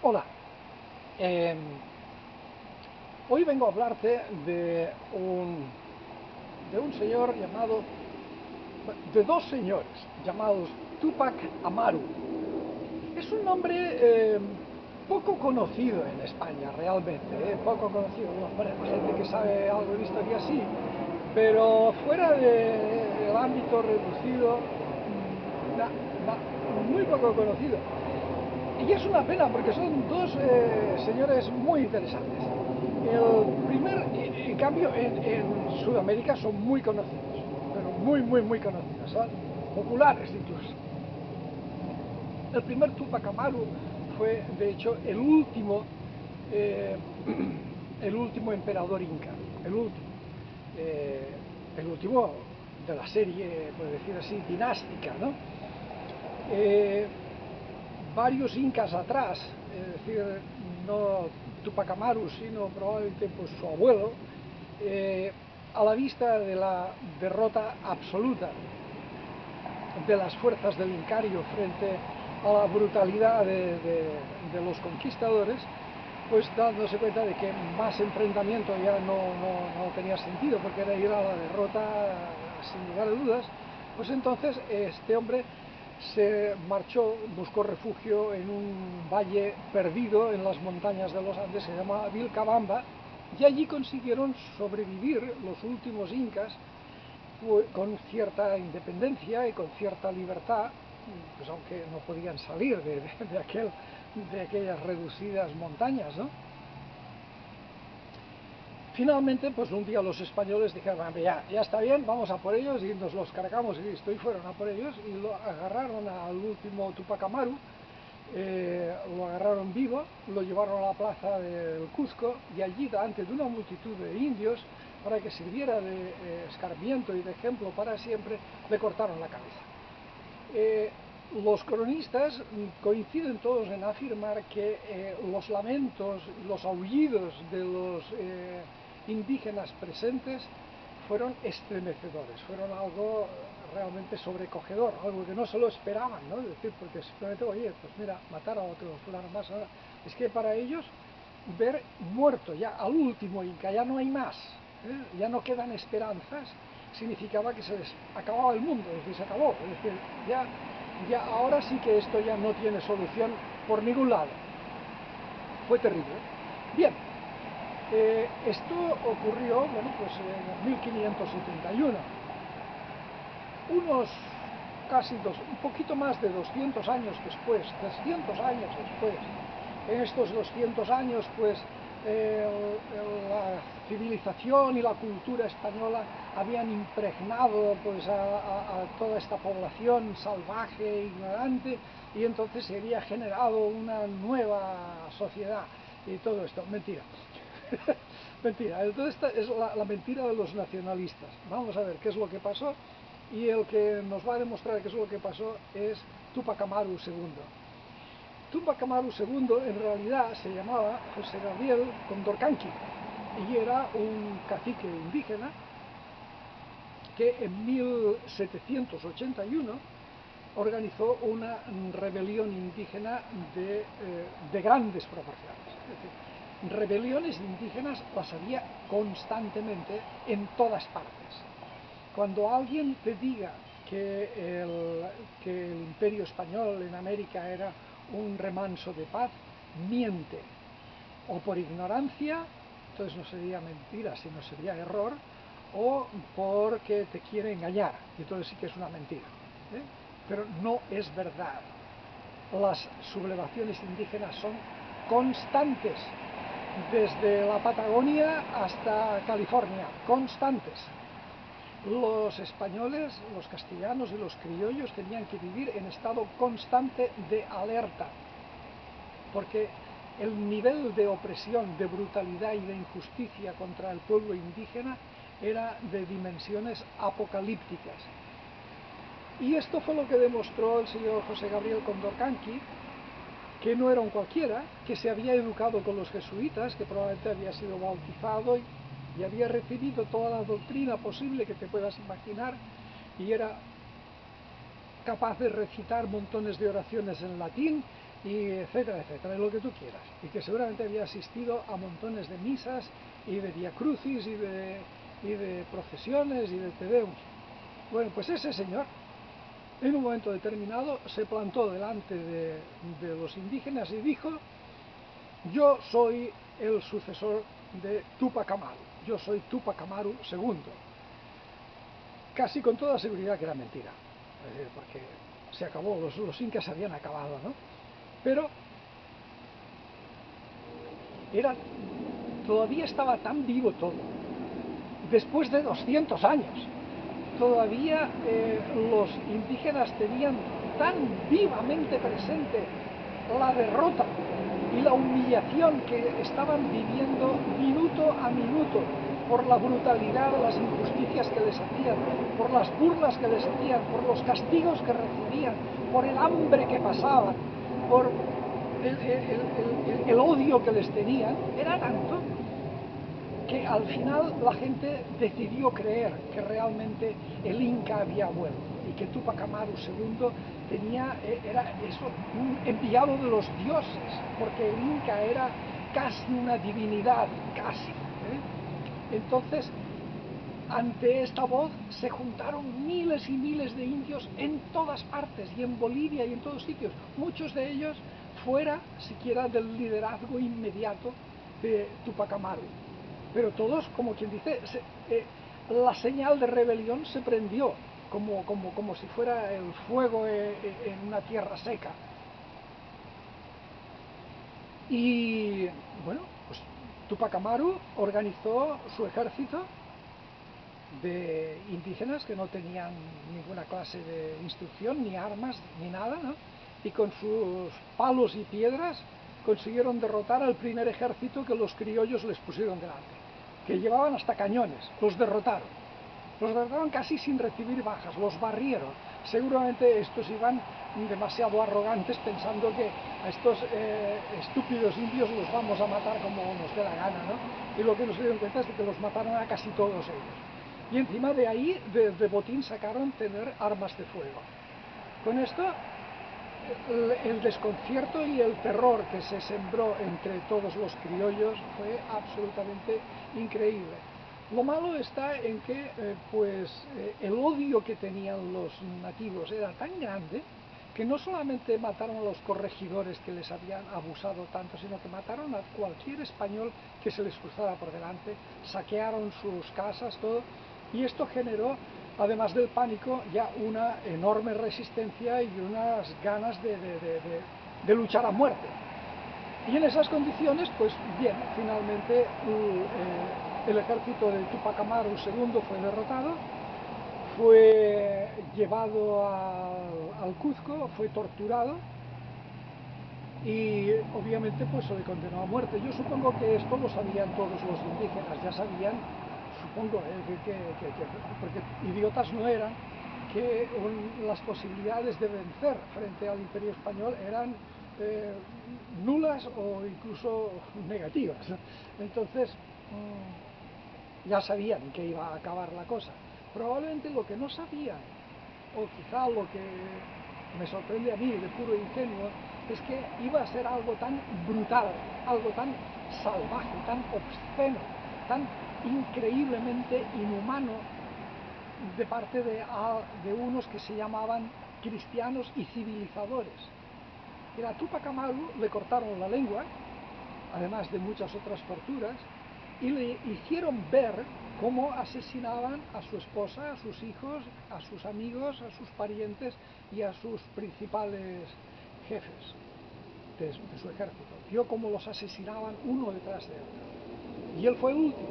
Hola, eh, hoy vengo a hablarte de un señor llamado, de dos señores llamados Tupac Amaru. Es un nombre poco conocido en España realmente, poco conocido. Bueno, la gente que sabe algo de historia sí, pero fuera del ámbito reducido, muy poco conocido. Y es una pena porque son dos señores muy interesantes. El primer, en cambio, en Sudamérica son muy conocidos, pero muy conocidos, son populares incluso. El primer Tupac Amaru fue, de hecho, eh, el último emperador inca, el último, eh, el último de la serie, por decir así, dinástica, ¿no? Eh, Varios incas atrás, es decir, no Tupac Amaru, sino probablemente pues, su abuelo, a la vista de la derrota absoluta de las fuerzas del Incario frente a la brutalidad de los conquistadores, pues dándose cuenta de que más enfrentamiento ya no tenía sentido, porque era ir a la derrota sin lugar a dudas, pues entonces este hombre se marchó, buscó refugio en un valle perdido en las montañas de los Andes, se llama Vilcabamba, y allí consiguieron sobrevivir los últimos incas con cierta independencia y con cierta libertad, pues aunque no podían salir de aquellas reducidas montañas, ¿no? Finalmente, pues un día los españoles dijeron, ya está bien, vamos a por ellos, y nos los cargamos y listo, y fueron a por ellos, y lo agarraron al último Tupac Amaru, lo agarraron vivo, lo llevaron a la plaza del Cuzco, y allí, delante de una multitud de indios, para que sirviera de escarmiento y de ejemplo para siempre, le cortaron la cabeza. Los cronistas coinciden todos en afirmar que los lamentos, los aullidos de los indígenas presentes fueron estremecedores, fueron algo realmente sobrecogedor, algo que no se lo esperaban, ¿no? Es decir, porque simplemente, oye, pues mira, matar a otro fulano más, ¿no? Es que para ellos ver muerto ya al último Inca, ya no hay más, ya no quedan esperanzas, significaba que se les acababa el mundo, es decir, se acabó, es decir, ya ahora sí que esto ya no tiene solución por ningún lado. Fue terrible. Bien, esto ocurrió, bueno, pues en 1571. Unos un poquito más de 200 años después, 300 años después, en estos 200 años, pues la civilización y la cultura española habían impregnado pues, a toda esta población salvaje e ignorante, y entonces se había generado una nueva sociedad y todo esto. Mentira. Mentira. Entonces esta es la mentira de los nacionalistas. Vamos a ver qué es lo que pasó, y el que nos va a demostrar qué es lo que pasó es Tupac Amaru II. Tupac Amaru II en realidad se llamaba José Gabriel Condorcanqui y era un cacique indígena que en 1781 organizó una rebelión indígena de grandes proporciones. Es decir, rebeliones indígenas las había constantemente en todas partes. Cuando alguien te diga que el imperio español en América era un remanso de paz, miente. O por ignorancia, entonces no sería mentira, sino sería error, o porque te quiere engañar, y entonces sí que es una mentira. Pero no es verdad. Las sublevaciones indígenas son constantes, desde la Patagonia hasta California, constantes. Los españoles, los castellanos y los criollos tenían que vivir en estado constante de alerta, porque el nivel de opresión, de brutalidad y de injusticia contra el pueblo indígena era de dimensiones apocalípticas. Y esto fue lo que demostró el señor José Gabriel Condorcanqui, que no era un cualquiera, que se había educado con los jesuitas, que probablemente había sido bautizado y había recibido toda la doctrina posible que te puedas imaginar, y era capaz de recitar montones de oraciones en latín y etcétera, etcétera, lo que tú quieras, y que seguramente había asistido a montones de misas y de viacrucis y de procesiones y de tedeums. Bueno, pues ese señor en un momento determinado se plantó delante de los indígenas y dijo: yo soy el sucesor de Túpac Amaru, yo soy Túpac Amaru II. Casi con toda seguridad que era mentira, es decir, porque se acabó, los incas se habían acabado, ¿no? Pero todavía estaba tan vivo todo, después de 200 años, todavía los indígenas tenían tan vivamente presente la derrota y la humillación que estaban viviendo minuto a minuto por la brutalidad de las injusticias que les hacían, por las burlas que les hacían, por los castigos que recibían, por el hambre que pasaban, por el odio que les tenían, era tanto que al final la gente decidió creer que realmente el Inca había vuelto y que Túpac Amaru II era eso, un enviado de los dioses, porque el Inca era casi una divinidad, casi. Entonces, ante esta voz se juntaron miles y miles de indios en todas partes, y en Bolivia y en todos sitios, muchos de ellos fuera siquiera del liderazgo inmediato de Túpac Amaru. Pero todos, como quien dice, la señal de rebelión se prendió, como si fuera el fuego en una tierra seca. Y bueno, pues Túpac Amaru organizó su ejército de indígenas que no tenían ninguna clase de instrucción, ni armas, ni nada, ¿no? Y con sus palos y piedras consiguieron derrotar al primer ejército que los criollos les pusieron delante, que llevaban hasta cañones. Los derrotaron casi sin recibir bajas, los barrieron. Seguramente estos iban demasiado arrogantes, pensando que a estos estúpidos indios los vamos a matar como nos dé la gana, ¿no? Y lo que no se dieron cuenta es de que los mataron a casi todos ellos. Y encima de ahí, de botín, sacaron tener armas de fuego. Con esto, el desconcierto y el terror que se sembró entre todos los criollos fue absolutamente increíble. Lo malo está en que el odio que tenían los nativos era tan grande que no solamente mataron a los corregidores que les habían abusado tanto, sino que mataron a cualquier español que se les cruzara por delante, saquearon sus casas, todo, y esto generó, además del pánico, ya una enorme resistencia y unas ganas de luchar a muerte. Y en esas condiciones, pues bien, finalmente el ejército de Túpac Amaru II fue derrotado, fue llevado al Cuzco, fue torturado y obviamente pues se le condenó a muerte. Yo supongo que esto lo sabían todos los indígenas, ya sabían, supongo, porque idiotas no eran, que las posibilidades de vencer frente al Imperio Español eran nulas o incluso negativas. Entonces ya sabían que iba a acabar la cosa. Probablemente lo que no sabían, o quizá lo que me sorprende a mí de puro ingenuo, es que iba a ser algo tan brutal, algo tan salvaje, tan obsceno, tan increíblemente inhumano de parte de unos que se llamaban cristianos y civilizadores. Y a Túpac Amaru le cortaron la lengua, además de muchas otras torturas, y le hicieron ver cómo asesinaban a su esposa, a sus hijos, a sus amigos, a sus parientes y a sus principales jefes de su ejército. Vio cómo los asesinaban uno detrás de otro. Y él fue el último.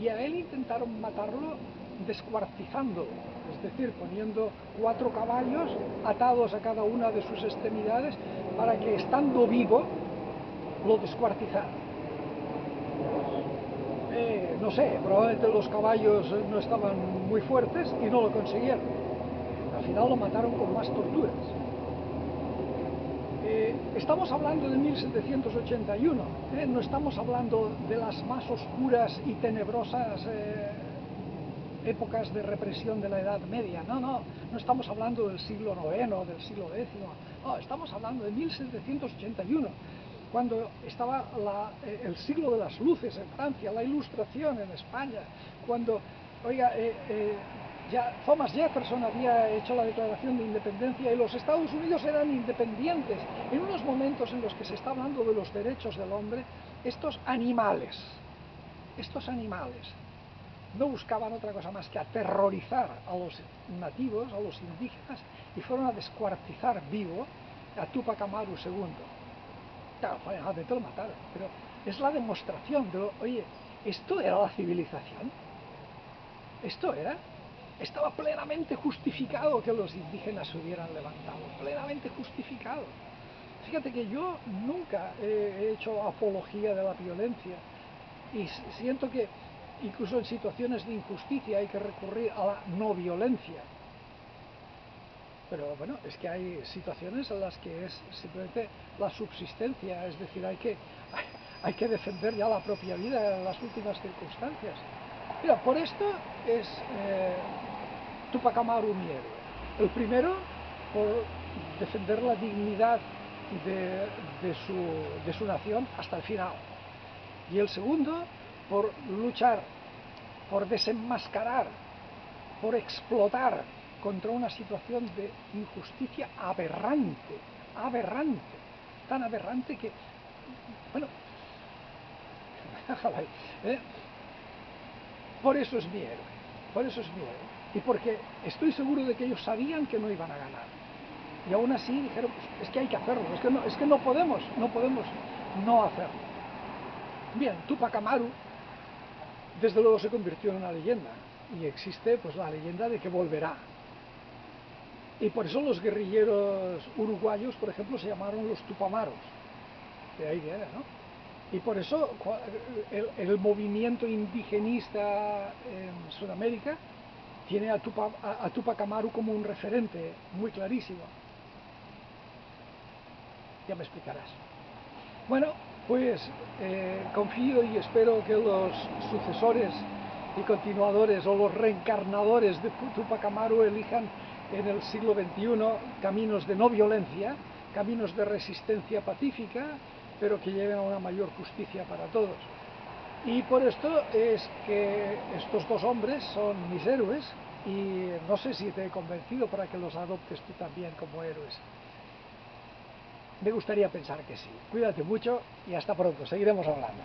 Y a él intentaron matarlo descuartizándolo, es decir, poniendo 4 caballos atados a cada una de sus extremidades para que, estando vivo, lo descuartizaran. No sé, probablemente los caballos no estaban muy fuertes y no lo consiguieron. Al final lo mataron con más torturas. Estamos hablando de 1781, no estamos hablando de las más oscuras y tenebrosas épocas de represión de la Edad Media. No, no, no estamos hablando del siglo IX, del siglo X, no, estamos hablando de 1781, cuando estaba el siglo de las luces en Francia, la Ilustración en España, cuando, oiga, ya Thomas Jefferson había hecho la Declaración de Independencia y los Estados Unidos eran independientes. En unos momentos en los que se está hablando de los derechos del hombre, estos animales no buscaban otra cosa más que aterrorizar a los nativos, a los indígenas, y fueron a descuartizar vivo a Túpac Amaru II. Claro, finalmente lo mataron, pero es la demostración de, oye, ¿esto era la civilización? ¿Esto era? Estaba plenamente justificado que los indígenas se hubieran levantado, plenamente justificado. Fíjate que yo nunca he hecho apología de la violencia y siento que incluso en situaciones de injusticia hay que recurrir a la no violencia. Pero bueno, es que hay situaciones en las que es simplemente la subsistencia, es decir, hay que defender ya la propia vida en las últimas circunstancias. Mira, por esto es Túpac Amaru mi héroe. El primero, por defender la dignidad de su nación hasta el final. Y el segundo, por luchar, por desenmascarar, por explotar contra una situación de injusticia aberrante, tan aberrante que, bueno, por eso es mi héroe, y porque estoy seguro de que ellos sabían que no iban a ganar, y aún así dijeron, pues, es que hay que hacerlo, es que no podemos no hacerlo. Bien, Túpac Amaru desde luego se convirtió en una leyenda, y existe pues la leyenda de que volverá. Y por eso los guerrilleros uruguayos, por ejemplo, se llamaron los Tupamaros. De ahí viene, ¿no? Y por eso el movimiento indigenista en Sudamérica tiene a Túpac Amaru como un referente muy clarísimo. Ya me explicarás. Bueno, pues confío y espero que los sucesores y continuadores o los reencarnadores de Túpac Amaru elijan en el siglo XXI caminos de no violencia, caminos de resistencia pacífica, pero que lleven a una mayor justicia para todos. Y por esto es que estos dos hombres son mis héroes, y no sé si te he convencido para que los adoptes tú también como héroes. Me gustaría pensar que sí. Cuídate mucho y hasta pronto, seguiremos hablando.